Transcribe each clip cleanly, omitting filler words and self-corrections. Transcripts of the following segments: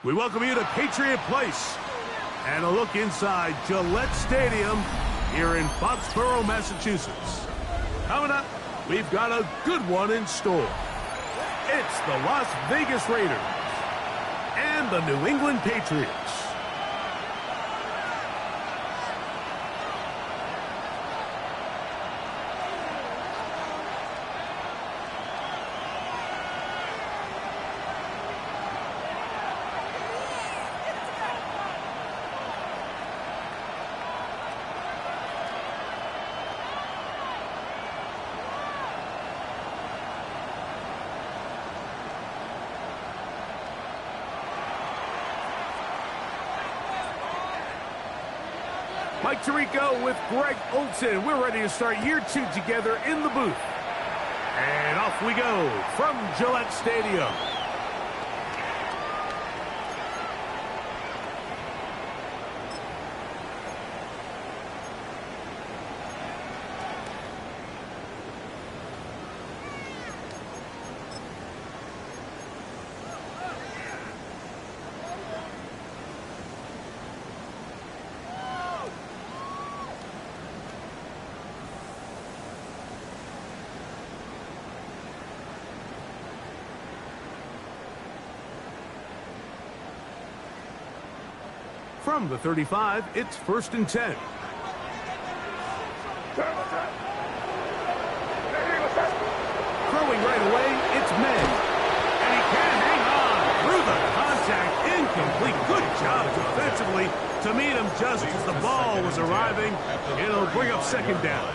We welcome you to Patriot Place and a look inside Gillette Stadium here in Foxborough, Massachusetts. Coming up, we've got a good one in store. It's the Las Vegas Raiders and the New England Patriots. Mike Tirico with Greg Olson. We're ready to start year 2 together in the booth. And off we go from Gillette Stadium. From the 35, it's 1st and 10. Throwing right away, it's May. And he can't hang on through the contact. Incomplete. Good job defensively to meet him just as the ball was arriving. It'll bring up 2nd down.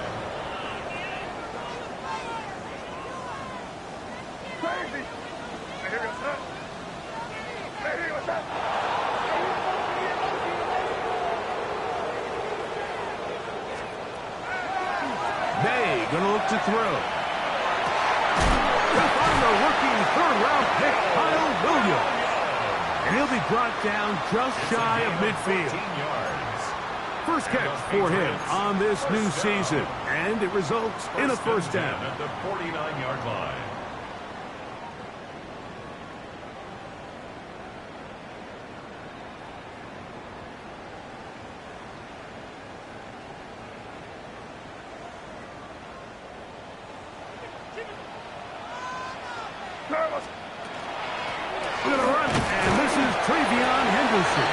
Going to look to throw. Up on the rookie 3rd-round pick, Kyle Williams. And he'll be brought down just shy of midfield. First catch for him on this new season. And it results in a 1st down. At the 49-yard line. Going to run, and this is Henderson.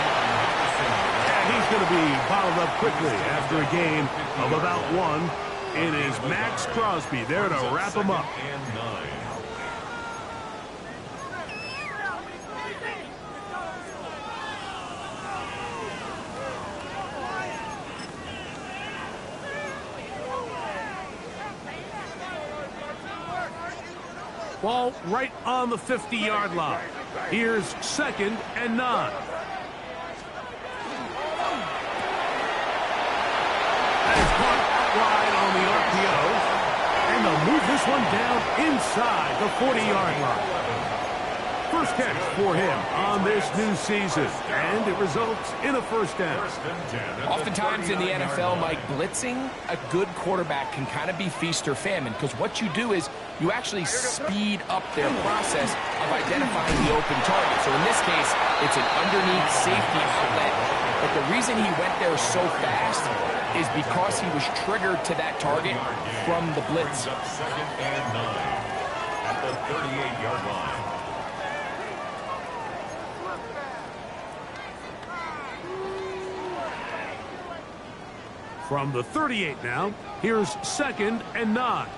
And he's going to be bottled up quickly after a gain of about 1. It is Max Crosby there to wrap him up. Ball right on the 50-yard line. Here's 2nd and 9. That is caught out wide on the RPO. And they'll move this one down inside the 40-yard line. First catch for him on this new season. And it results in a 1st down. Oftentimes in the NFL, Mike, blitzing a good quarterback can kind of be feast or famine, because what you do is you actually speed up their process of identifying the open target. So in this case, it's an underneath safety outlet. But the reason he went there so fast is because he was triggered to that target from the blitz. 2nd and 9 at the 38-yard line. From the 38 now, here's 2nd and 9.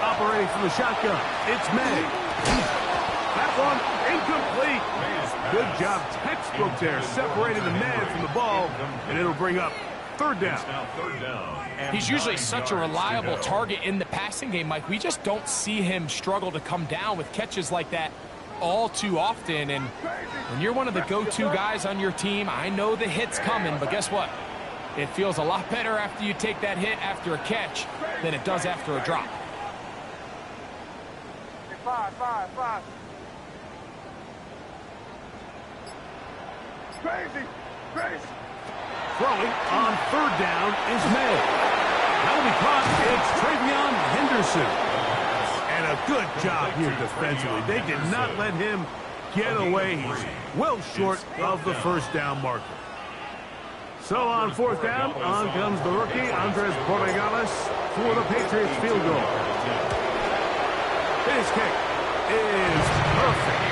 Operating from the shotgun, it's May. That one incomplete. Good job, textbook there, separating the man from the ball, and it'll bring up 3rd down. He's usually such a reliable target in the passing game, Mike. We just don't see him struggle to come down with catches like that all too often. And when you're one of the go-to guys on your team, I know the hit's coming, but guess what? It feels a lot better after you take that hit after a catch than it does after a drop. Crazy. Throwing on 3rd down is May. That'll be caught. It's Henderson. And a good job here defensively. They did not let him get away. He's well short of the first down marker. So on fourth down, on comes the rookie, Andres Borregales, for the Patriots field goal. His kick is perfect.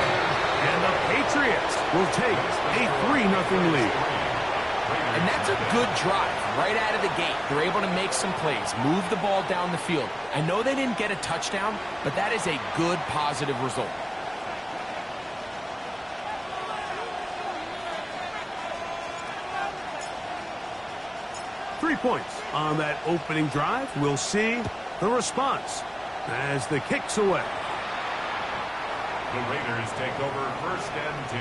And the Patriots will take a 3-0 lead. And that's a good drive right out of the gate. They're able to make some plays, move the ball down the field. I know they didn't get a touchdown, but that is a good, positive result. Three points on that opening drive. We'll see the response as the kick's away. The Raiders take over 1st and 10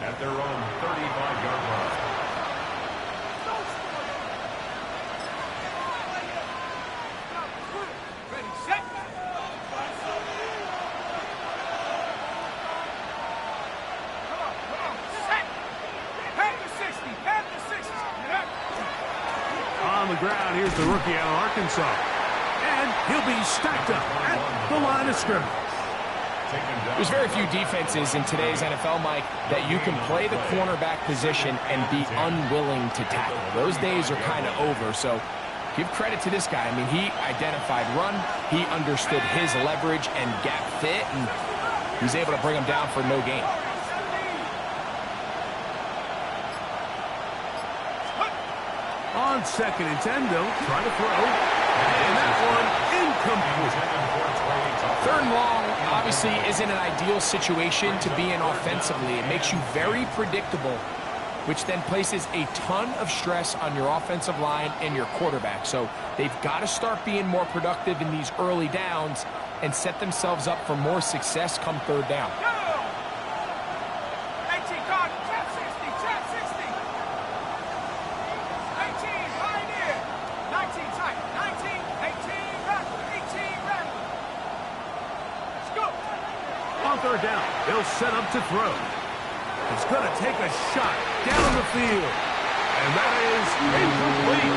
at their own 35-yard line. On the ground, here's the rookie out of Arkansas. And he'll be stacked up at the line of scrimmage. There's very few defenses in today's NFL, Mike, that you can play the cornerback position and be unwilling to tackle. Those days are kind of over, so give credit to this guy. I mean, he identified run, he understood his leverage and gap fit, and he's able to bring him down for no gain. On 2nd and 10, they'll try to throw. And that one incomplete. 3rd and long obviously isn't an ideal situation to be in offensively. It makes you very predictable, which then places a ton of stress on your offensive line and your quarterback. So they've got to start being more productive in these early downs and set themselves up for more success come 3rd down. On 3rd down, they'll set up to throw. He's going to take a shot down the field. And that is incomplete.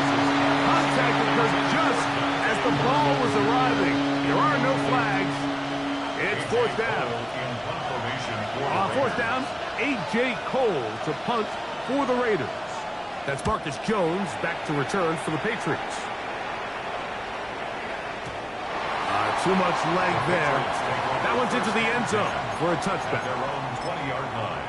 Contact occurred just as the ball was arriving. There are no flags. It's 4th down. On 4th down, A.J. Cole to punt for the Raiders. That's Marcus Jones back to return for the Patriots. Too much leg there. That one's into the end zone for a touchback. Their own 20-yard line.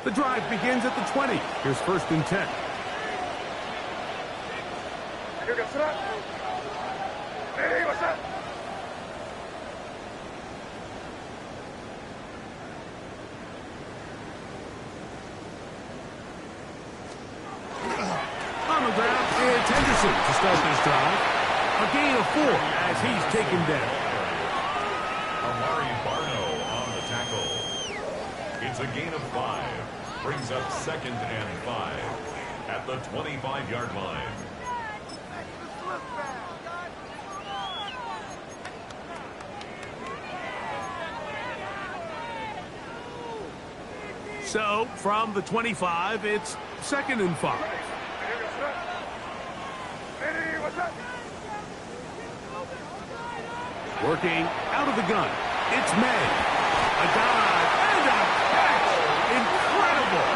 The drive begins at the 20. Here's 1st and 10. To start this drive, a gain of 4 as he's taken down. Amari Barno on the tackle. It's a gain of 5. Brings up 2nd and 5 at the 25-yard line. So from the 25, it's 2nd and 5. Working out of the gun. It's May. A dive and a catch. Incredible.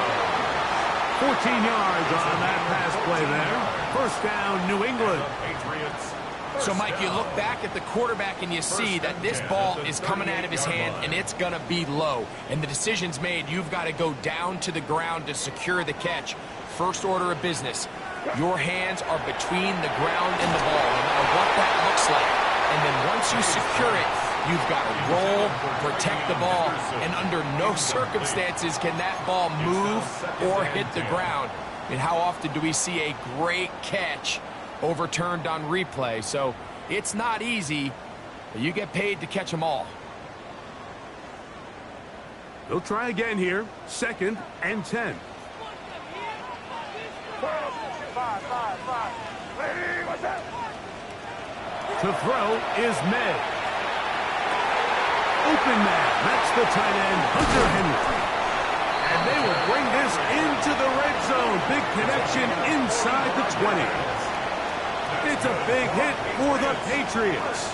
14 yards on that pass play there. 1st down, New England. So, Mike, you look back at the quarterback and you see that this ball is coming out of his hand and it's going to be low. And the decision's made. You've got to go down to the ground to secure the catch. First order of business. Your hands are between the ground and the ball, no matter what that looks like. And then once you secure it, you've got to roll, protect the ball, and under no circumstances can that ball move or hit the ground. And how often do we see a great catch overturned on replay? So it's not easy, but you get paid to catch them all. They'll try again here. 2nd and 10. To throw is May. Open man. That's the tight end, Hunter Henry. And they will bring this into the red zone. Big connection inside the 20. It's a big hit for the Patriots.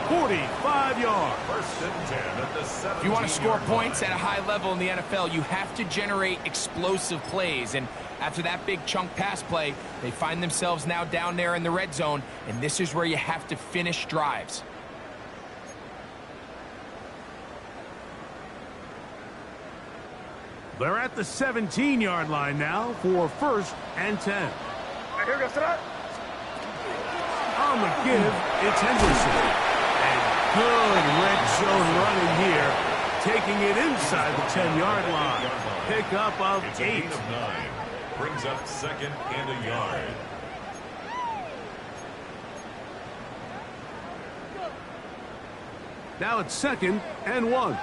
45 yards. First and 10 at the 17. If you want to score points at a high level in the NFL, you have to generate explosive plays. And after that big chunk pass play, they find themselves now down there in the red zone. And this is where you have to finish drives. They're at the 17-yard line now for first and 10. On the give, it's Henderson. Good red zone running here, taking it inside the 10-yard line. Pick up of It's 8. a gain of 9. Brings up second and a yard. Now it's second and 1.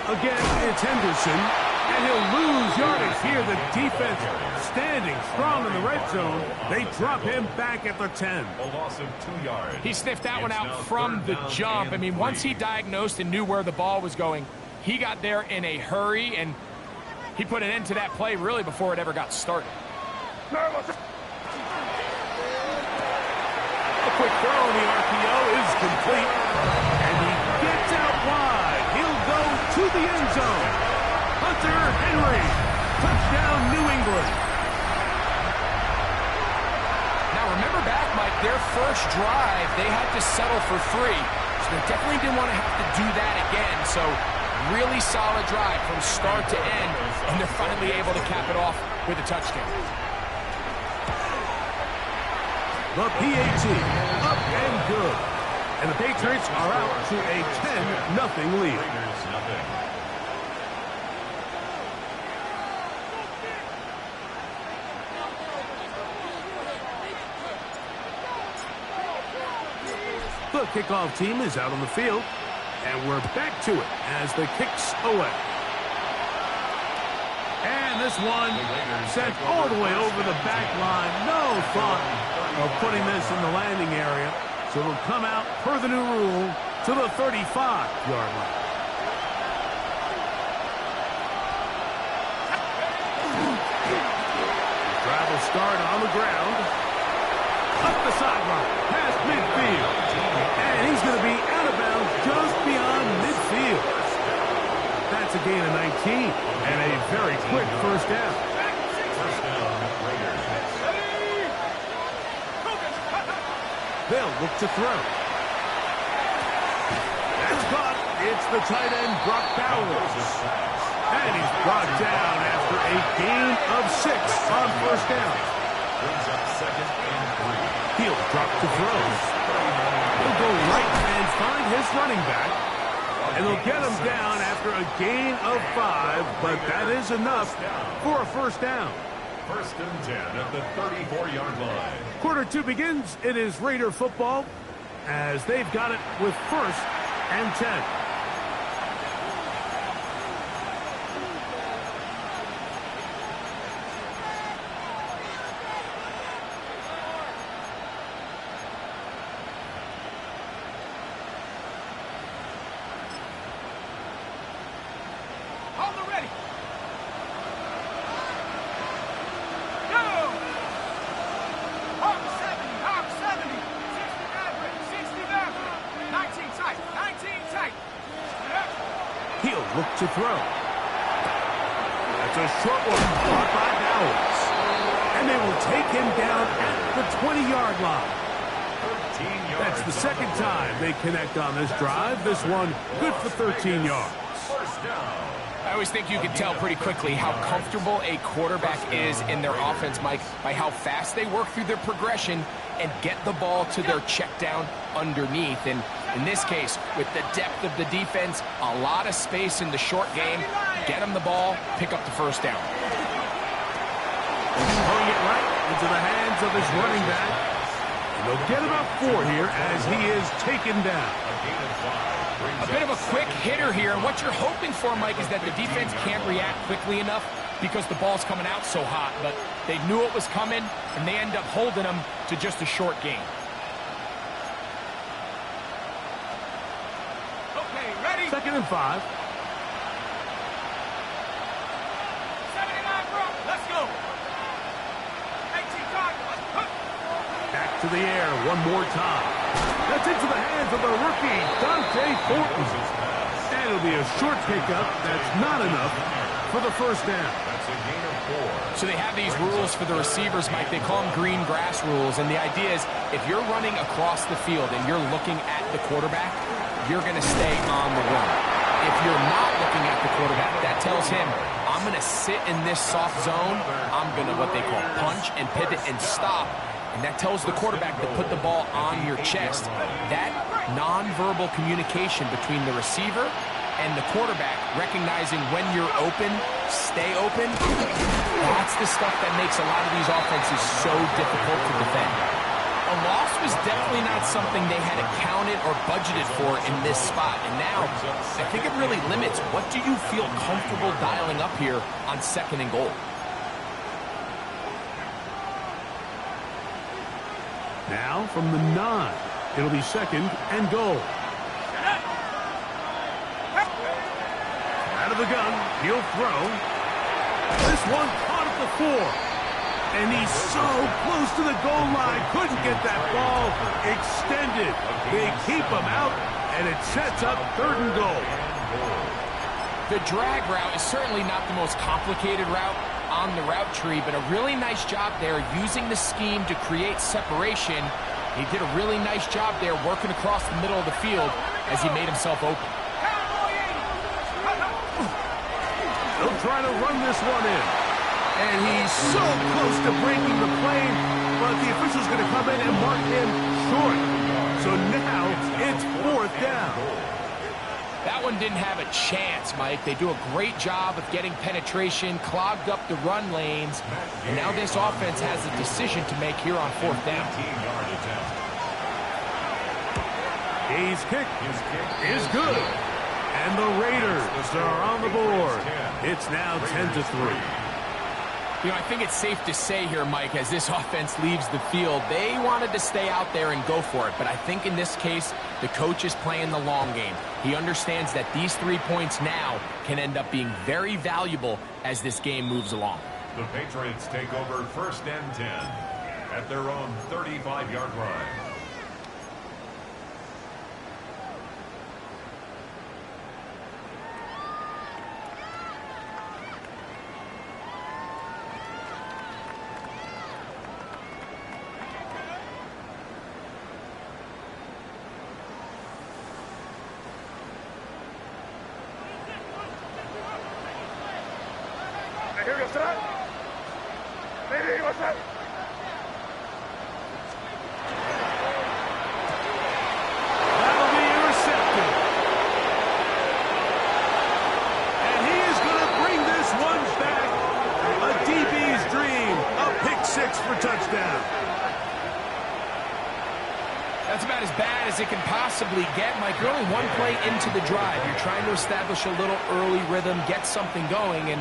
Again, it's Henderson, and he'll lose yardage here. The defense standing strong in the red zone. They drop him back at the 10. A loss of 2 yards. He sniffed that one It's out now from third the down jump. I and mean, 3. once he diagnosed and knew where the ball was going, he got there in a hurry, and he put an end to that play really before it ever got started. A quick throw in the RPO is complete, and he gets out wide. He'll go to the end zone. Hunter Henry, touchdown New England. Now, remember back, Mike, their first drive, they had to settle for 3. So they definitely didn't want to have to do that again. So really solid drive from start to end, and they're finally able to cap it off with a touchdown. The PAT, up and good. And the Patriots are out to a 10-0 lead. Raiders, nothing. The kickoff team is out on the field, and we're back to it as the kicks away. And this one sent all the way over the back line. No thought of putting this in the landing area. So it'll come out per the new rule to the 35-yard line. Drive will start on the ground. Up the sideline, past midfield. And he's going to be out of bounds just beyond midfield. That's a gain of 19 and a very quick first down. First down, Raiders. They'll look to throw. That's caught. It's the tight end, Brock Bowers. And he's brought down after a gain of 6 on first down. Brings up second and 3. He'll drop to throw. He'll go right and find his running back. And they'll get him down after a gain of 5, but that is enough for a first down. First and 10 at the 34-yard line. Quarter 2 begins. It is Raider football as they've got it with first and 10. Hold it ready. He'll look to throw. That's a short one caught by Bowers. And they will take him down at the 20-yard line. 13 yards. That's the second time they connect on this drive. This one good for 13 yards. First down. I always think you can tell pretty quickly how comfortable a quarterback is in their offense, Mike, by how fast they work through their progression and get the ball to their check down underneath. And in this case, with the depth of the defense, a lot of space in the short game, get them the ball, pick up the first down. Throwing it right into the hands of his running back. And they'll get about 4 here as he is taken down. A gain of 5. A bit of a quick hitter here, and what you're hoping for, Mike, is that the defense can't react quickly enough because the ball's coming out so hot, but they knew it was coming, and they end up holding them to just a short gain. 2nd and 5. Let's go. Back to the air one more time. That's into the hands of the rookie, Dante Thornton. And it'll be a short pickup. That's not enough for the first down. That's a gain of 4. So they have these rules for the receivers, Mike. They call them green grass rules. And the idea is if you're running across the field and you're looking at the quarterback, you're going to stay on the run. If you're not looking at the quarterback, that tells him, I'm going to sit in this soft zone. I'm going to what they call punch and pivot and stop. And that tells the quarterback to put the ball on your chest. That nonverbal communication between the receiver and the quarterback, recognizing when you're open, stay open, that's the stuff that makes a lot of these offenses so difficult to defend. A loss was definitely not something they had accounted or budgeted for in this spot. And now, I think it really limits what do you feel comfortable dialing up here on 2nd and goal. Now from the 9. It'll be 2nd and goal. Out of the gun, he'll throw. This one caught at the 4. And he's so close to the goal line, couldn't get that ball extended. They keep him out, and it sets up 3rd and goal. The drag route is certainly not the most complicated route on the route tree, but a really nice job there using the scheme to create separation. He did a really nice job there working across the middle of the field as he made himself open. They'll try to run this one in. And he's so close to breaking the plane, but the official's going to come in and mark him short. So now it's 4th down. That one didn't have a chance, Mike. They do a great job of getting penetration, clogged up the run lanes, and now this offense has a decision to make here on 4th down. His kick is good. And the Raiders are on the board. It's now 10-3. You know, I think it's safe to say here, Mike, as this offense leaves the field, they wanted to stay out there and go for it. But I think in this case, the coach is playing the long game. He understands that these 3 points now can end up being very valuable as this game moves along. The Patriots take over 1st and 10 at their own 35-yard line. Here we go, son. Hey, what's that? That'll be intercepted. And he is going to bring this one back. A DB's dream. A pick 6 for touchdown. That's about as bad as it can possibly get, Mike. You're only one play into the drive. You're trying to establish a little early rhythm, get something going, and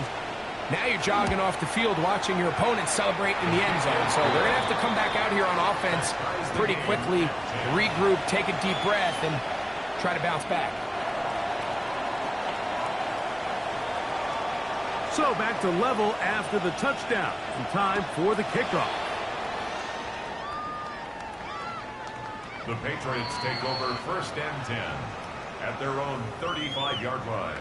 now you're jogging off the field watching your opponent celebrate in the end zone. So they're going to have to come back out here on offense pretty quickly, regroup, take a deep breath, and try to bounce back. So back to level after the touchdown. And time for the kickoff. The Patriots take over 1st and 10 at their own 35-yard line.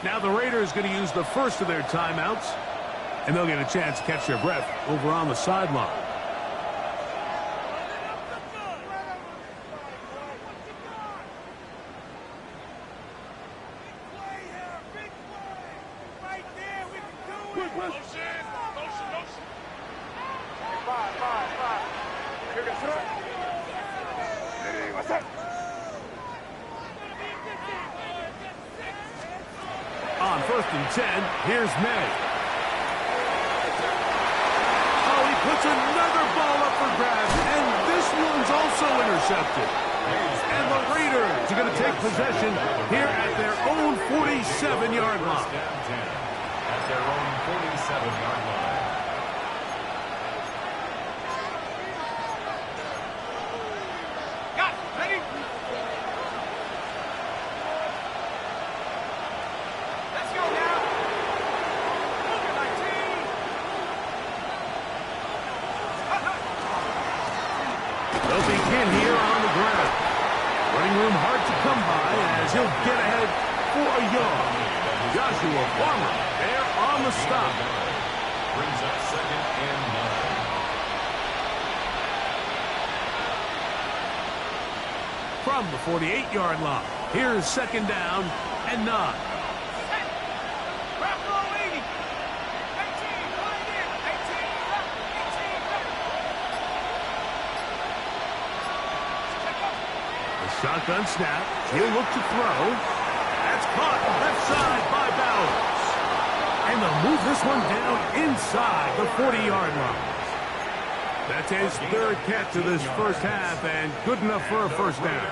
Now the Raiders going to use the first of their timeouts, and they'll get a chance to catch their breath over on the sideline. On first and 10. Here's May. Oh, he puts another ball up for grabs, and this one's also intercepted. And the Raiders are going to take possession here at their own 47-yard line. At their own 47-yard line. Got it. Ready? Let's go now. Look at my team. They'll begin here on the ground. Running room hard to come by as he'll get ahead for a yard. Joshua Farmer there on the stop. Brings up second and 9. From the 48-yard line, here's second down and 9. Wrap roll 80. 18. Put it in. 18. Left. 18. Left. The shotgun snap. He'll look to throw. That's caught left side by Bowers. And they'll move this one down inside the 40-yard line. That's his third catch of this first half, and good enough for a first down.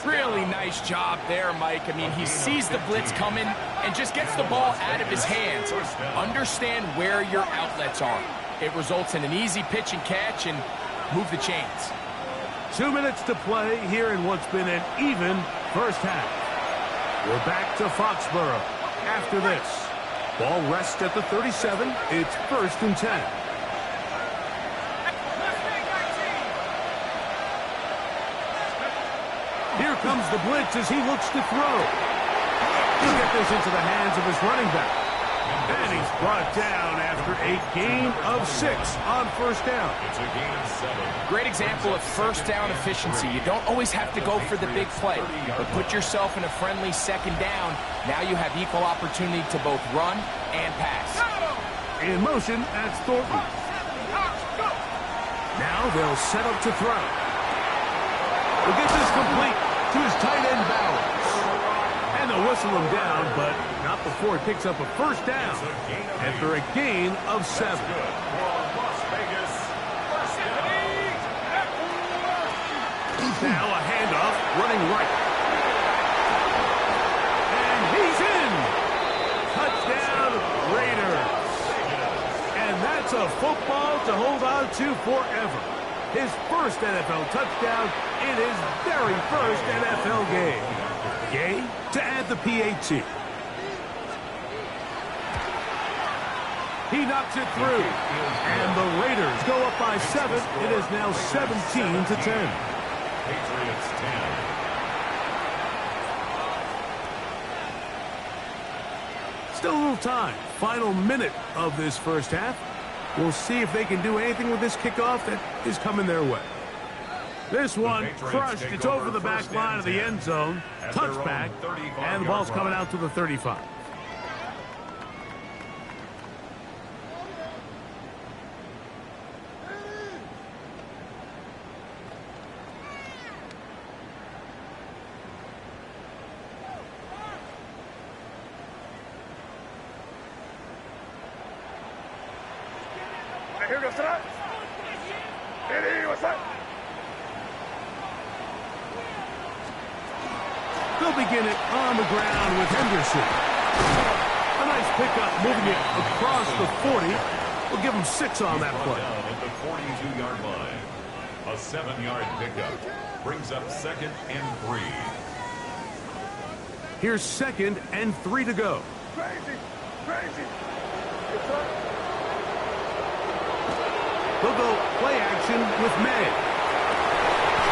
Really nice job there, Mike. I mean, he sees the blitz coming and just gets the ball out of his hands. Understand where your outlets are. It results in an easy pitch and catch and move the chains. 2 minutes to play here in what's been an even first half. We're back to Foxborough after this. Ball rests at the 37. It's first and 10. Here comes the blitz as he looks to throw. He'll get this into the hands of his running back. And he's brought down after a gain of 6 on first down. It's a gain of 7. Great example of first down efficiency. You don't always have to go for the big play, but put yourself in a friendly second down. Now you have equal opportunity to both run and pass. In motion, that's Thornton. Now they'll set up to throw. We'll get this complete to his tight end Bowers. And they'll whistle him down, but not before he picks up a first down after a gain of 7. Now a handoff, running right. And he's in. Touchdown, Raiders. And that's a football to hold on to forever. His first NFL touchdown in his very first NFL game. Gay to add the PAT. He knocks it through. And the Raiders go up by 7. It is now 17-10. Patriots 10. Still a little time. Final minute of this first half. We'll see if they can do anything with this kickoff that is coming their way. This one crushed. It's over the back line of the end zone. Touchback. And the ball's coming out to the 35. Here goes tonight. Eddie, what's up? They'll begin it on the ground with Henderson. A nice pickup, moving it across the 40. We'll give him 6 on that play. Down at the 42-yard line. A 7-yard pickup brings up second and 3. Here's second and 3 to go. Crazy. Crazy. Yes, sir. They'll go play action with May.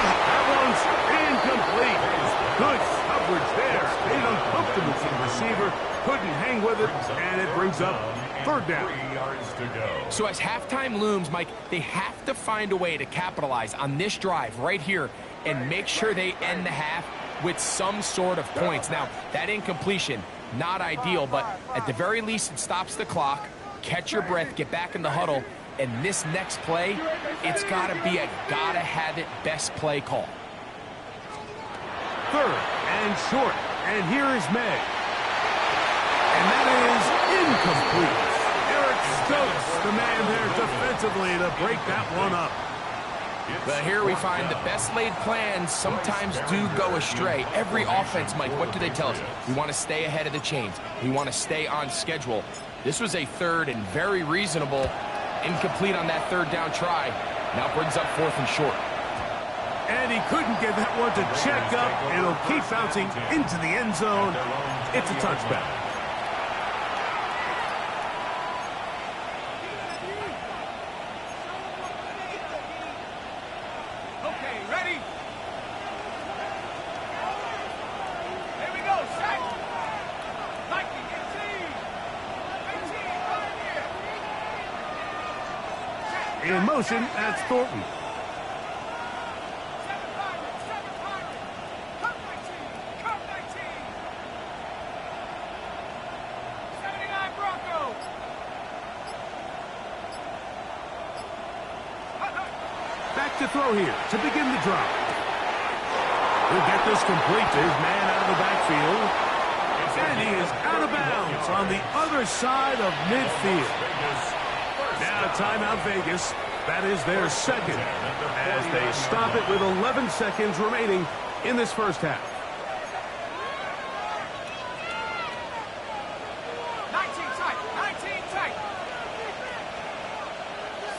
That one's incomplete. Good coverage there. Made uncomfortable for the receiver. Couldn't hang with it, and it brings up third down. 3 yards to go. So as halftime looms, Mike, they have to find a way to capitalize on this drive right here and make sure they end the half with some sort of points. Now, that incompletion, not ideal, but at the very least, it stops the clock. Catch your breath, get back in the huddle, and this next play, it's got to be a gotta-have-it best play call. Third and short, and here is May. And that is incomplete. Eric Stokes, the man there defensively to break that one up. But here we find the best laid plans sometimes do go astray. Every offense, Mike, what do they tell us? We want to stay ahead of the chains. We want to stay on schedule. This was a third and very reasonable. Incomplete on that third down try. Now brings up 4th and short. And he couldn't get that one to check up. It'll keep bouncing into the end zone. It's a touchback. Okay, ready? Here we go, set. Lightning, 18. 18, right here. In motion, that's Thornton. 7 Pirates, 7 Pirates. Come 19, come 19. 79 Broncos. Back to throw here to begin the drive. He'll get this complete to his man out of the backfield. And he is out of bounds on the other side of midfield. Now timeout Vegas. That is their second as they stop it with 11 seconds remaining in this first half. 19 tight, 19 tight.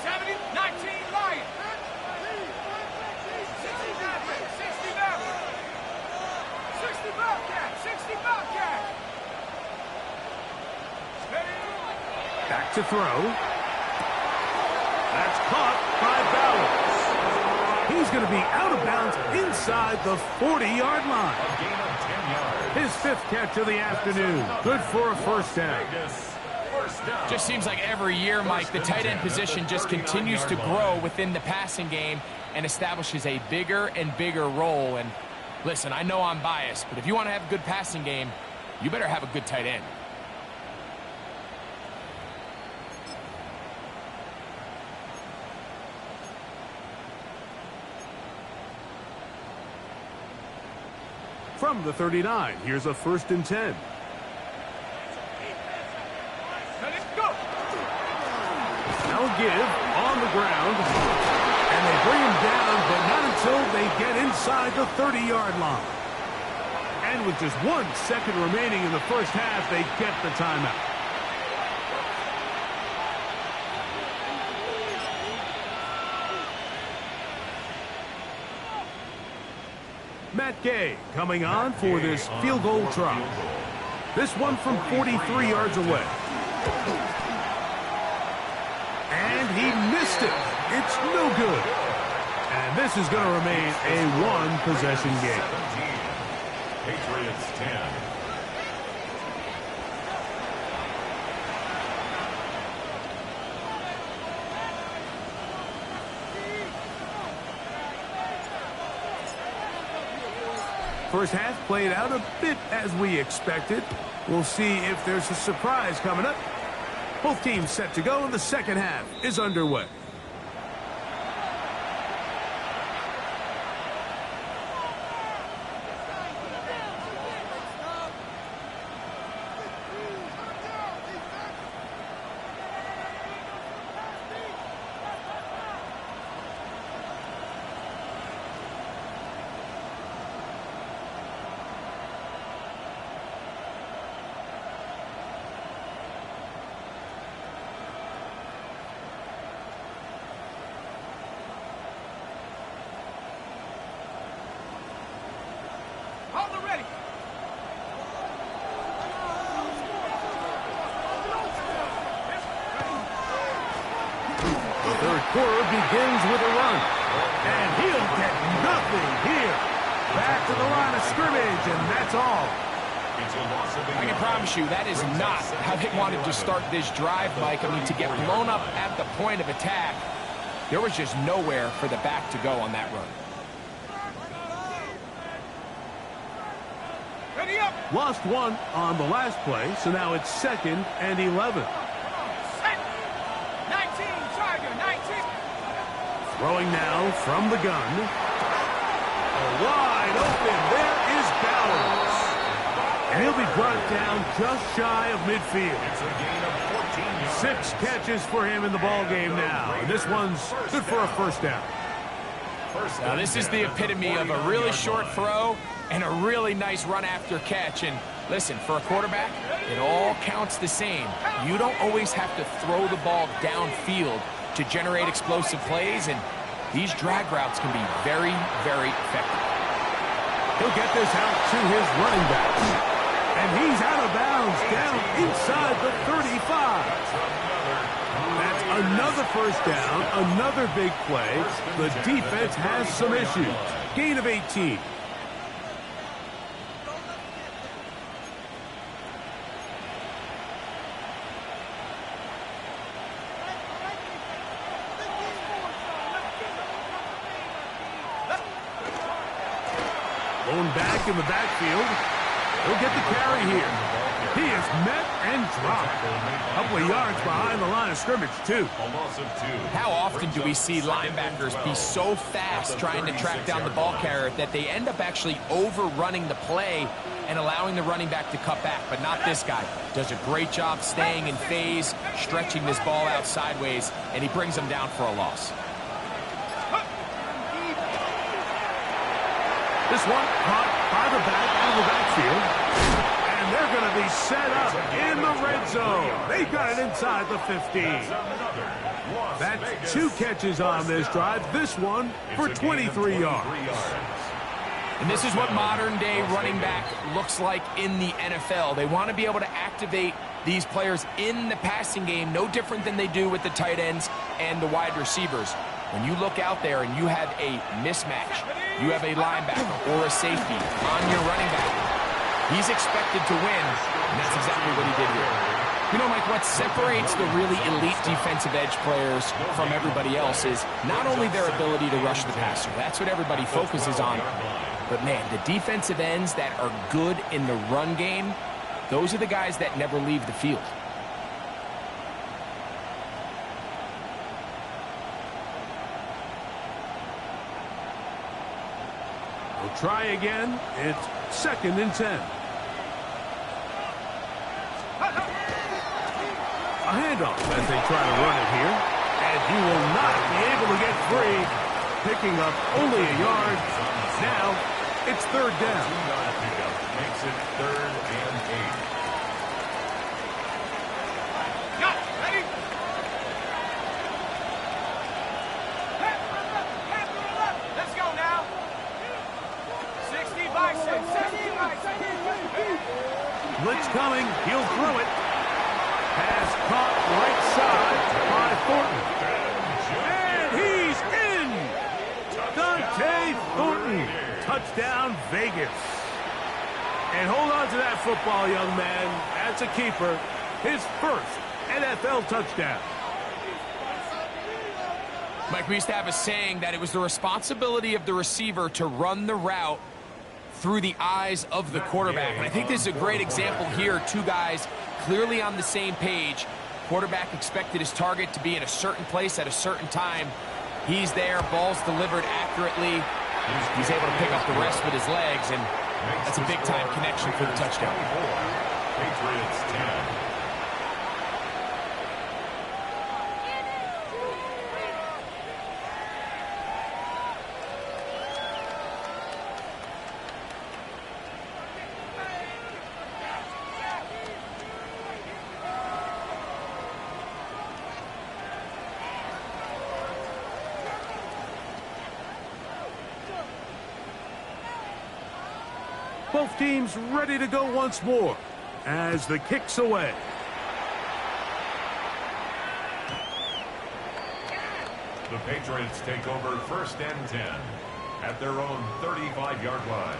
70, 19 Lions. 60 Maverick, 60 Maverick. 60 Bobcat, 60 Bobcat. Steady. Back to throw. That's caught by Bowers. He's going to be out of bounds inside the 40-yard line. A gain of 10 yards. His 5th catch of the afternoon. Good for a first down. First down. Just seems like every year, Mike, the tight end position just continues to grow within the passing game and establishes a bigger and bigger role. And listen, I know I'm biased, but if you want to have a good passing game, you better have a good tight end. From the 39, here's a 1st and 10. Let it go. Now give on the ground. And they bring him down, but not until they get inside the 30-yard line. And with just 1 second remaining in the first half, they get the timeout. Matt Gay coming on for this field goal try. This one from 43 yards away. And he missed it. It's no good. And this is going to remain a 1-possession game. 17. Patriots 10. First half played out a bit as we expected. We'll see if there's a surprise coming up. Both teams set to go, and the second half is underway. Hold the ready. The third quarter begins with a run. And he'll get nothing here. Back to the line of scrimmage, and that's all. It's a loss of I can promise you that is not how they wanted to start this drive, Mike. I mean, to get blown up at the point of attack, there was just nowhere for the back to go on that run. Ready up. Lost one on the last play, so now it's 2nd and 11. Set. 19, Tiger, 19. Throwing now from the gun. Wide open. There is Bowers. And he'll be brought down just shy of midfield. It's a gain of 14 yards. 6 catches for him in the ball game now. And this one's good for a first down. Now, this is the epitome of a really short throw and a really nice run after catch. And listen, for a quarterback, it all counts the same. You don't always have to throw the ball downfield to generate explosive plays, and these drag routes can be very, very effective. He'll get this out to his running back. And he's out of bounds down inside the 35. That's another first down, another big play. The defense has some issues. Gain of 18. Going back in the backfield. He'll get the carry here. He is met and dropped. A couple of yards behind the line of scrimmage, too. A loss of 2. How often do we see linebackers be so fast trying to track down the ball carrier that they end up actually overrunning the play and allowing the running back to cut back? But not this guy. Does a great job staying in phase, stretching this ball out sideways, and he brings him down for a loss. This one caught by the back out of the backfield. And they're going to be set up in the red zone. They've got it inside the 15. That's 2 catches on this drive. This one for 23 yards. And this is what modern-day running back looks like in the NFL. They want to be able to activate these players in the passing game, no different than they do with the tight ends and the wide receivers. When you look out there and you have a mismatch, you have a linebacker or a safety on your running back, he's expected to win, and that's exactly what he did here. You know, Mike, what separates the really elite defensive edge players from everybody else is not only their ability to rush the passer. That's what everybody focuses on. But, man, the defensive ends that are good in the run game, those are the guys that never leave the field. We'll try again. It's 2nd and 10. A handoff as they try to run it here. And he will not be able to get free. Picking up only a yard. Now it's 3rd down. Makes it 3rd and 8. Let's go now. 60 by 6. 60 by 6. Blitz coming. He'll throw it. Pass caught right side by Thornton. And he's in! Dante Thornton. Touchdown, Vegas. And hold on to that football, young man. That's a keeper. His first NFL touchdown. Mike, we used to have a saying that it was the responsibility of the receiver to run the route through the eyes of the quarterback. And I think this is a great example here. 2 guys clearly on the same page. Quarterback expected his target to be in a certain place at a certain time. He's there, ball's delivered accurately. He's able to pick up the rest with his legs, and that's a big-time connection for the touchdown. Patriots 10. Both teams ready to go once more as the kick's away. The Patriots take over 1st and 10 at their own 35-yard line.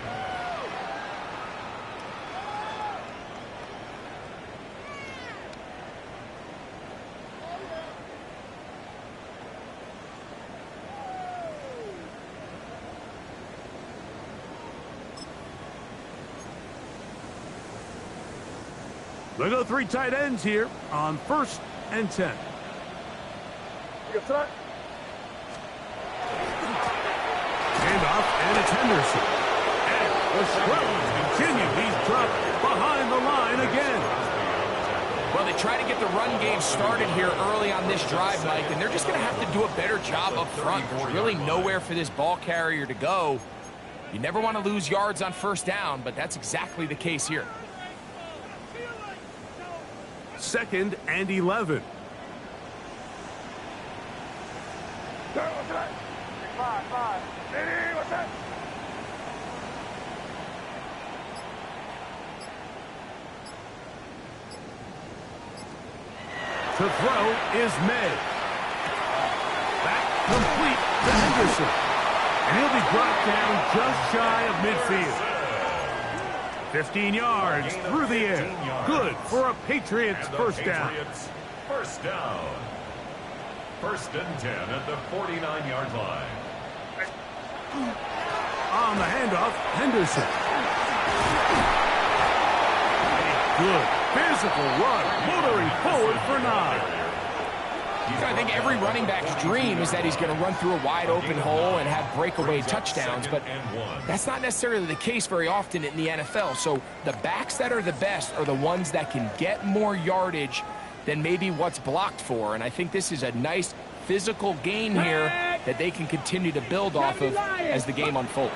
They go 3 tight ends here on 1st and 10. Handoff, and it's Henderson. And The struggles continue. He's dropped behind the line again. Well, they try to get the run game started here early on this drive, Mike, and they're just going to have to do a better job up front. There's really nowhere for this ball carrier to go. You never want to lose yards on first down, but that's exactly the case here. 2nd and 11. To throw is May. Back complete to Henderson. And he'll be brought down just shy of midfield. 15 yards through the air. Good for a Patriots first down. First down. 1st and 10 at the 49-yard line. On the handoff, Henderson. A good physical run, motoring forward for 9. I think every running back's dream is that he's going to run through a wide open hole and have breakaway touchdowns, but that's not necessarily the case very often in the NFL. So the backs that are the best are the ones that can get more yardage than maybe what's blocked for. And I think this is a nice physical gain here that they can continue to build off of as the game unfolds.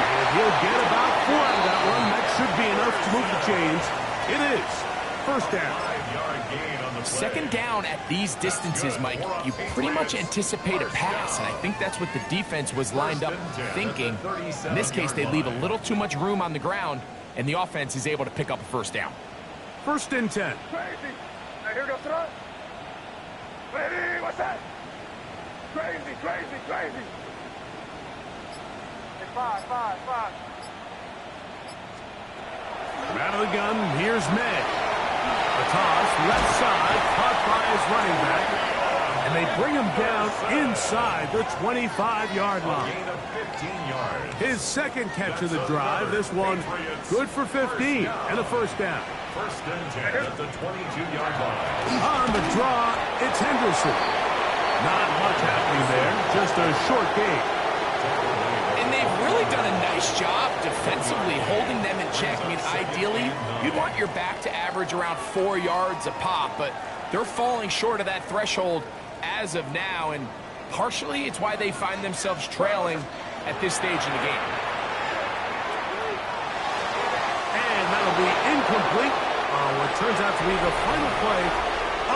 And he'll get about 4 out of that one. That should be enough to move the chains. It is first down. 2nd down at these distances, Mike, you pretty much anticipate a pass, and I think that's what the defense was lined up thinking. In this case, they leave a little too much room on the ground, and the offense is able to pick up a first down. 1st and 10. Crazy. Now here goes throw. Ready? What's that? Crazy, crazy, crazy. Hey, 5. From out of the gun, here's May. The toss, left side, caught by his running back. And they bring him down inside the 25-yard line. His 2nd catch of the drive. This one good for 15 and a first down. 1st and 10 at the 22-yard line. On the draw, it's Henderson. Not much happening there, just a short gain. And they've really done a nice job defensively holding them in check. I mean, ideally, you'd want your back to average around 4 yards a pop, but they're falling short of that threshold as of now, and partially it's why they find themselves trailing at this stage in the game. And that'll be incomplete on what turns out to be the final play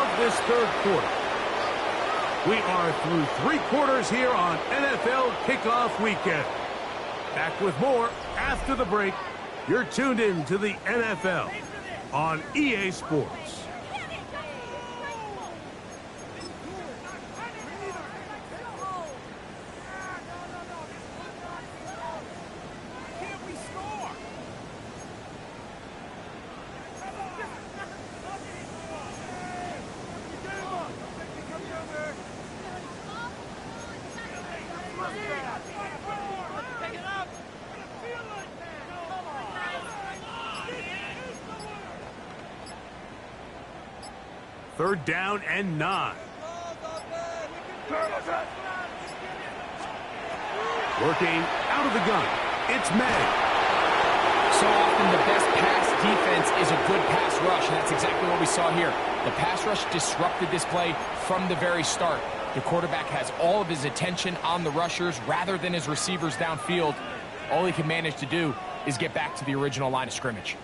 of this 3rd quarter. We are through 3 quarters here on NFL Kickoff Weekend. Back with more after the break. You're tuned in to the NFL on EA Sports. Third down and 9. Working out of the gun. It's May. So often the best pass defense is a good pass rush, and that's exactly what we saw here. The pass rush disrupted this play from the very start. The quarterback has all of his attention on the rushers rather than his receivers downfield. All he can manage to do is get back to the original line of scrimmage.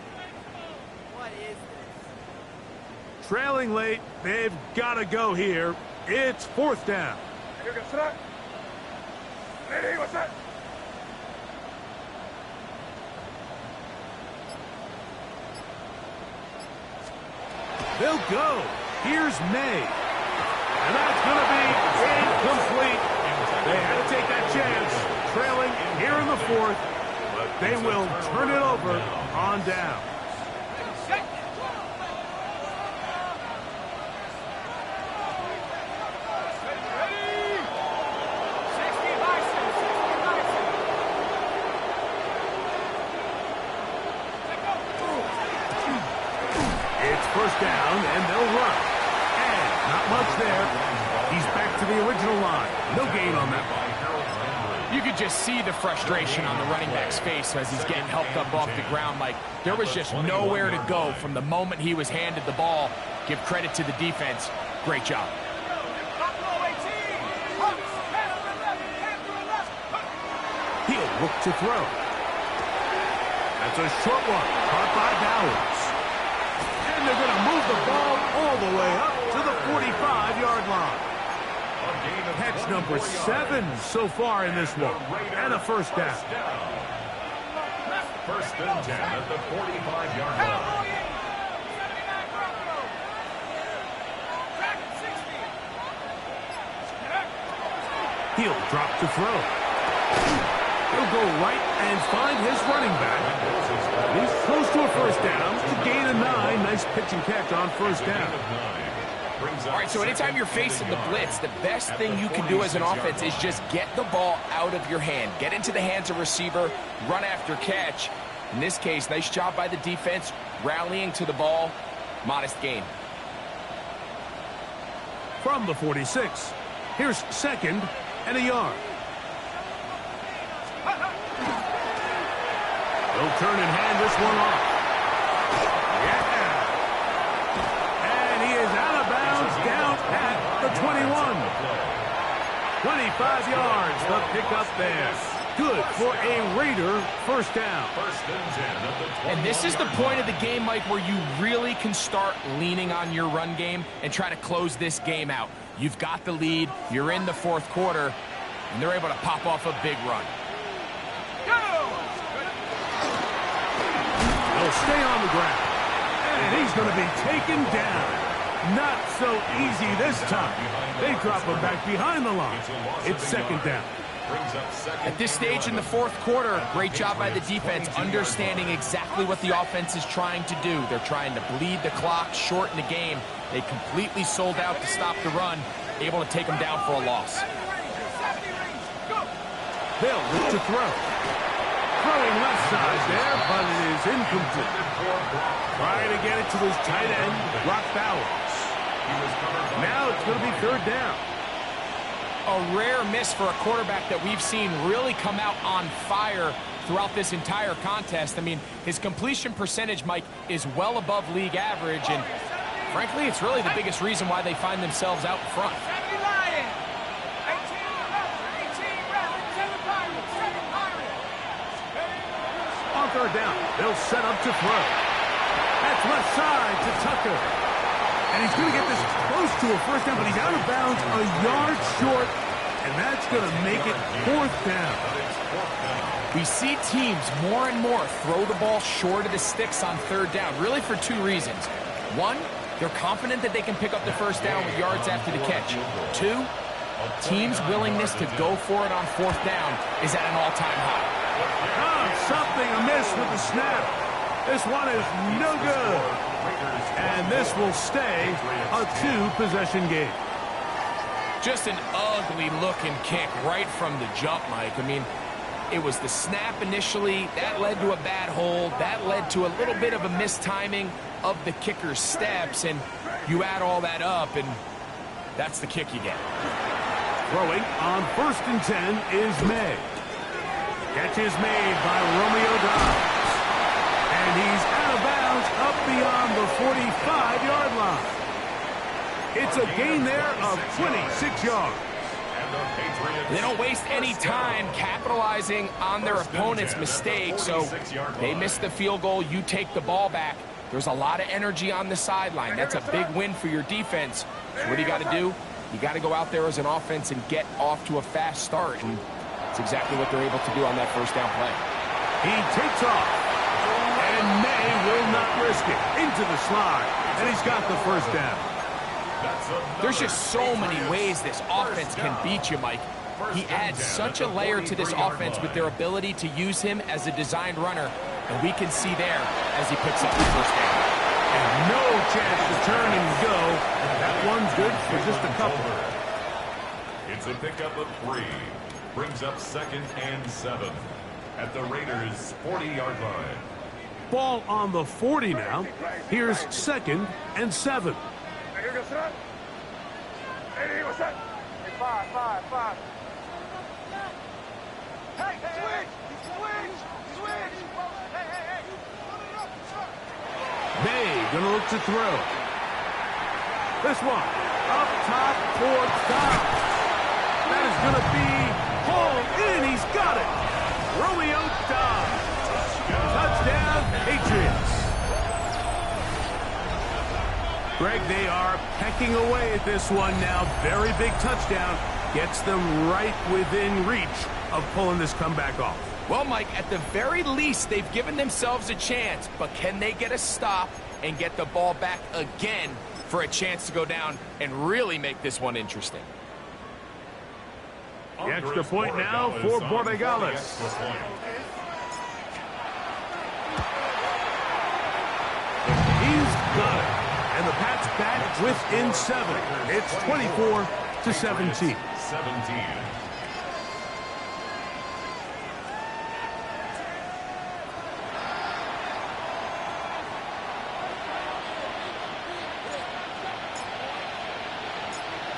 Trailing late, they've got to go here. It's 4th down. Here goes throw. Ready? What's that? They'll go. Here's May. And that's going to be incomplete. They had to take that chance. Trailing here in the 4th. They will turn it over on down. First down, and they'll run. And not much there. He's back to the original line. No gain on that one. You could just see the frustration on the running back's face as he's getting helped up off the ground. Like, there was just nowhere to go from the moment he was handed the ball. Give credit to the defense. Great job. He'll look to throw. That's a short one, caught by Bowers. And they're going to move the ball all the way up to the 45-yard line. Catch number 7 so far in this one, and a first down. First and 10 at the 45-yard line. He'll drop to throw. He'll go right and find his running back. He's close to a first down to gain a 9. Nice pitch and catch on first down. All right, so anytime you're facing the blitz, the best thing you can do as an offense is just get the ball out of your hand. Get into the hands of receiver, run after catch. In this case, nice job by the defense, rallying to the ball. Modest gain. From the 46, here's second and a yard. They'll turn and hand this one off. Down at the 21. 25 yards, the pickup there. Good for a Raider first down. And this is the point of the game, Mike, where you really can start leaning on your run game and try to close this game out. You've got the lead, you're in the fourth quarter, and they're able to pop off a big run. They'll stay on the ground, and he's going to be taken down. Not so easy this time. They drop him back behind the line. It's second down. At this stage in the fourth quarter, great job by the defense, understanding exactly what the offense is trying to do. They're trying to bleed the clock, shorten the game. They completely sold out to stop the run, able to take them down for a loss. They'll look to throw. Throwing left side there, but it is incomplete. Trying to get it to his tight end, Brock Bowers. Now it's going to be third down. A rare miss for a quarterback that we've seen really come out on fire throughout this entire contest. I mean, his completion percentage, Mike, is well above league average, and frankly, it's really the biggest reason why they find themselves out in front. On third down, they'll set up to throw. That's left side to Tucker. And he's going to get this close to a first down, but he's out of bounds a yard short, and that's going to make it fourth down. We see teams more and more throw the ball short of the sticks on third down, really for two reasons. One, they're confident that they can pick up the first down with yards after the catch. Two, teams' willingness to go for it on fourth down is at an all-time high. Something amiss with the snap. This one is no good. And this will stay a two-possession game. Just an ugly-looking kick right from the jump, Mike. I mean, it was the snap initially. That led to a bad hold. That led to a little bit of a mistiming of the kicker's steps. And you add all that up, and that's the kick you get. Throwing on first and 10 is May. Catch is made by Romeo Dobbs. And he's out of bounds up beyond the 45-yard line. It's a gain there of 26 yards. They don't waste any time capitalizing on their opponent's mistake, so they miss the field goal, you take the ball back. There's a lot of energy on the sideline. That's a big win for your defense. So what do you got to do? You got to go out there as an offense and get off to a fast start, and that's exactly what they're able to do on that first down play. He takes off, and May will not risk it. Into the slide, and he's got the first down. There's just so many ways this offense can beat you, Mike. He adds such a layer to this offense with their ability to use him as a designed runner, and we can see there as he picks up the first down. And no chance to turn and go. That one's good for just a couple. It's a pickup of 3. Brings up second and 7 at the Raiders' 40-yard line. Ball on the 40 now. Here's second and 7. going to look to throw. This one, up top towards Dobbs. That is going to be hauled in. He's got it. Romeo Dobbs. Touchdown, Patriots. Greg, they are pecking away at this one now. Very big touchdown. Gets them right within reach of pulling this comeback off. Well, Mike, at the very least, they've given themselves a chance. But can they get a stop and get the ball back again for a chance to go down and really make this one interesting? The extra point now for Borregales. He's got it. And the Pats back within 7. It's 24-17.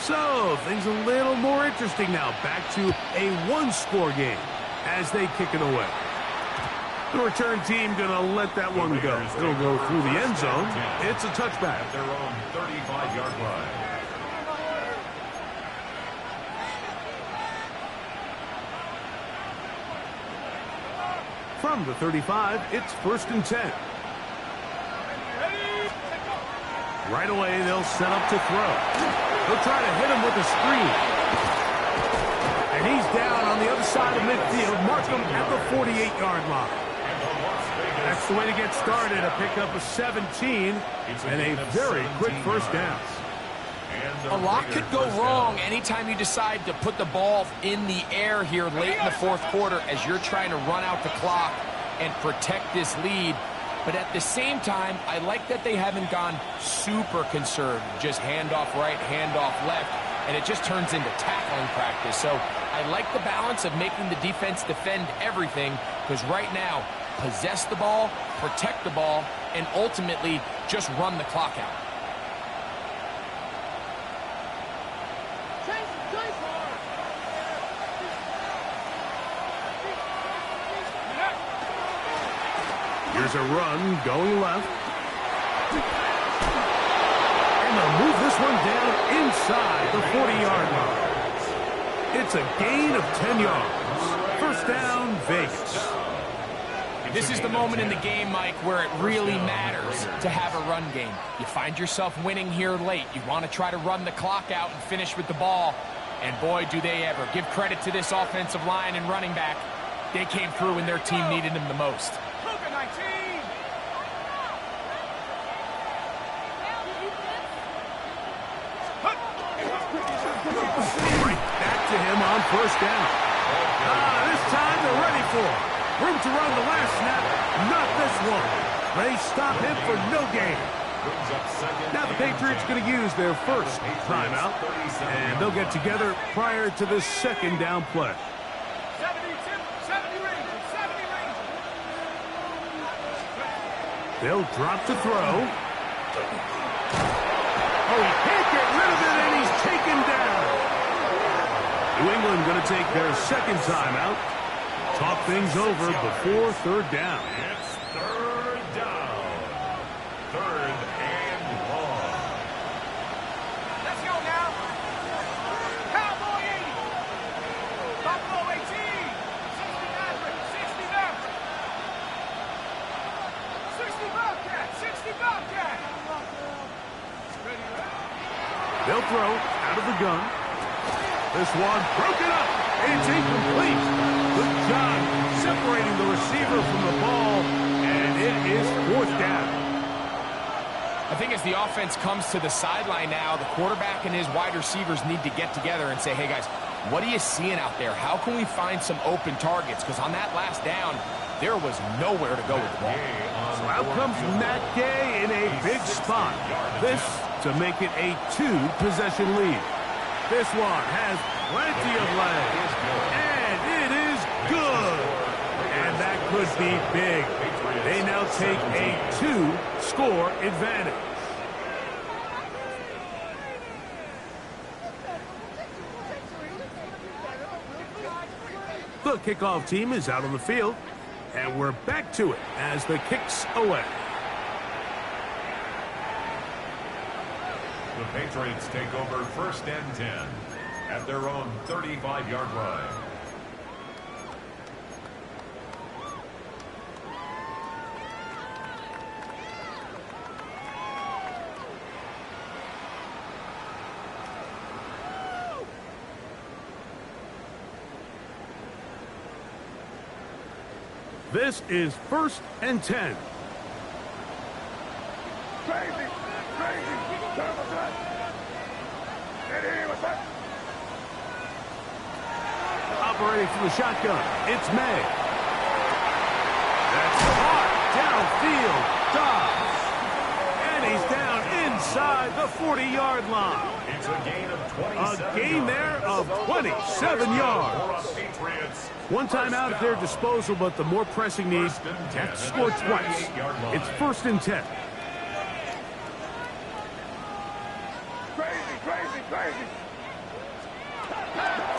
So, things a little more interesting now. Back to a one-score game as they kick it away. The return team going to let that one go. It'll go through the end zone. It's a touchback. At their own 35-yard line. From the 35, it's 1st and 10. Right away, they'll set up to throw. They'll try to hit him with a screen. And he's down on the other side of midfield. Mark him at the 48-yard line. That's the way to get started. A pickup of 17 and a very quick first down. A lot could go wrong anytime you decide to put the ball in the air here late in the 4th quarter as you're trying to run out the clock and protect this lead. But at the same time, I like that they haven't gone super conservative. Just handoff right, handoff left, and it just turns into tackling practice. So I like the balance of making the defense defend everything, because right now, possess the ball, protect the ball, and ultimately just run the clock out. Here's a run going left. And they'll move this one down inside the 40-yard line. It's a gain of 10 yards. First down, Vegas. This is the moment in the game, Mike, where it really matters to have a run game. You find yourself winning here late. You want to try to run the clock out and finish with the ball. And boy, do they ever. Give credit to this offensive line and running back. They came through when their team needed them the most. Right back to him on first down. This time they're ready for it. Room to run the last snap. Not this one. They stop him for no gain. Now the Patriots going to use their first timeout. And they'll get together prior to the second down play. 70 range. They'll drop to throw. Oh, he can't get rid of it, and he's taken down. New England going to take their second timeout. Talk things over before third down. It's third down. 3rd and long. Let's go now. Cowboy 80. Buffalo 18. 60 Maverick. 60 Maverick. 60 Bobcat. 60 Bobcat. They'll throw out of the gun. This one broken up. It's incomplete. Good job separating the receiver from the ball, and it is 4th down. I think as the offense comes to the sideline now, the quarterback and his wide receivers need to get together and say, hey, guys, what are you seeing out there? How can we find some open targets? Because on that last down, there was nowhere to go with the ball. So out comes Matt Gay in a big spot. This to make it a 2-possession lead. This one has plenty of legs, and it is good. And that could be big. They now take a 2-score advantage. The kickoff team is out on the field, and we're back to it as the kick's away. the Patriots take over 1st and 10 at their own 35-yard line. This is 1st and 10. Crazy, crazy. Terrible shot. Eddie, what's that? Operating from the shotgun, it's May. That's hard downfield. Dobbs. And he's down inside the 40-yard line. It's a gain of 27 A gain there of 27 yards. One timeout at their disposal, but the more pressing need, have to score twice. It's 1st and 10. Crazy, crazy, crazy.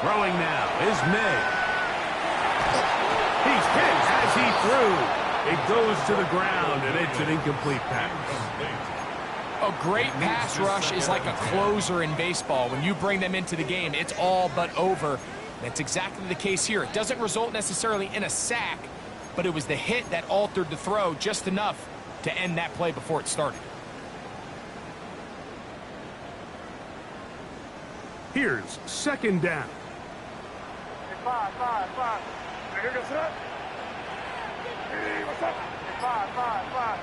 Throwing now is May. He's hit as he threw. It goes to the ground, and it's an incomplete pass. A great pass rush is like a closer in baseball. When you bring them into the game, it's all but over. That's exactly the case here. It doesn't result necessarily in a sack, but it was the hit that altered the throw just enough to end that play before it started. Here's 2nd down. Hey, five. Now here goes that. Hey, what's up? Hey, five.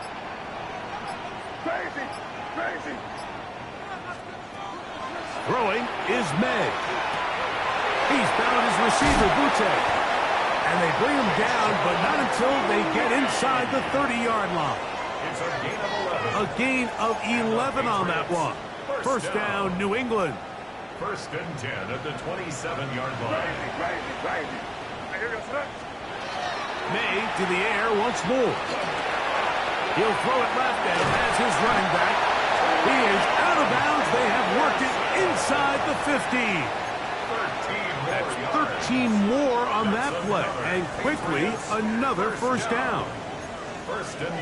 Crazy, crazy. Throwing is May. He's found his receiver, Butte. And they bring him down, but not until they get inside the 30-yard line. It's a gain of 11. A gain of 11 on that one. First down, New England. 1st and 10 at the 27-yard line. Crazy. Now here goes that. May to the air once more. He'll throw it left and has his running back. He is out of bounds. They have worked it inside the 15. That's 13 more on that play. And quickly, another first down.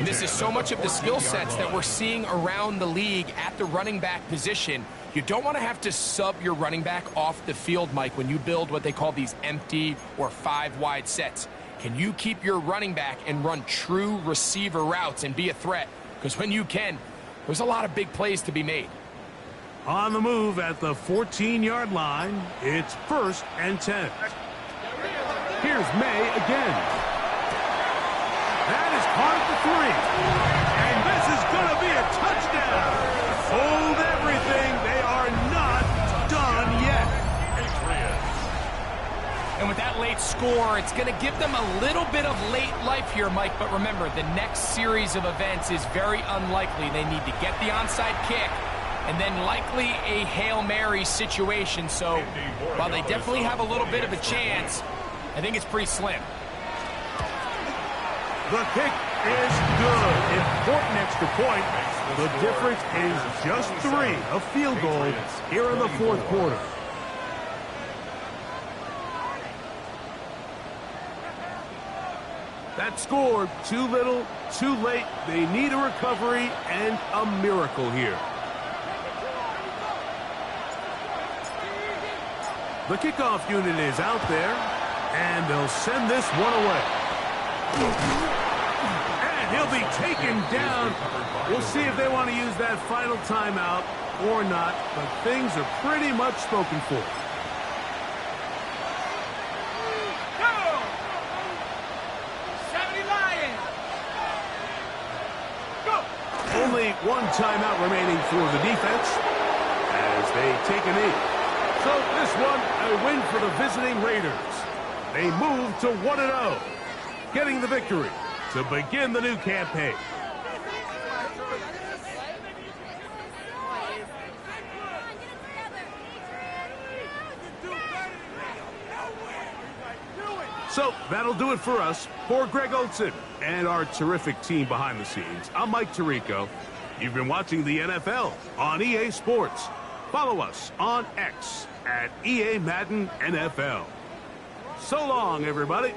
This is so much of the skill sets that we're seeing around the league at the running back position. You don't want to have to sub your running back off the field, Mike, when you build what they call these empty or 5-wide sets. Can you keep your running back and run true receiver routes and be a threat? Because when you can, there's a lot of big plays to be made. On the move at the 14-yard line, it's 1st and 10. Here's May again. That is caught at the 3. And this is going to be a touchdown. Hold everything. They are not done yet. And with that late score, it's going to give them a little bit of late life here, Mike. But remember, the next series of events is very unlikely. They need to get the onside kick and then likely a Hail Mary situation. So while they definitely have a little bit of a chance, I think it's pretty slim. The kick is good. Important extra point. The difference is just 3, a field goal here in the 4th quarter. That score, too little, too late. They need a recovery and a miracle here. The kickoff unit is out there, and they'll send this one away. And he'll be taken down. We'll see if they want to use that final timeout or not, but things are pretty much spoken for. Only one timeout remaining for the defense as they take a knee. So this one, a win for the visiting Raiders. They move to 1-0, getting the victory to begin the new campaign. So that'll do it for us. For Greg Olson and our terrific team behind the scenes, I'm Mike Tirico. You've been watching the NFL on EA Sports. Follow us on X at EA Madden NFL. So long, everybody.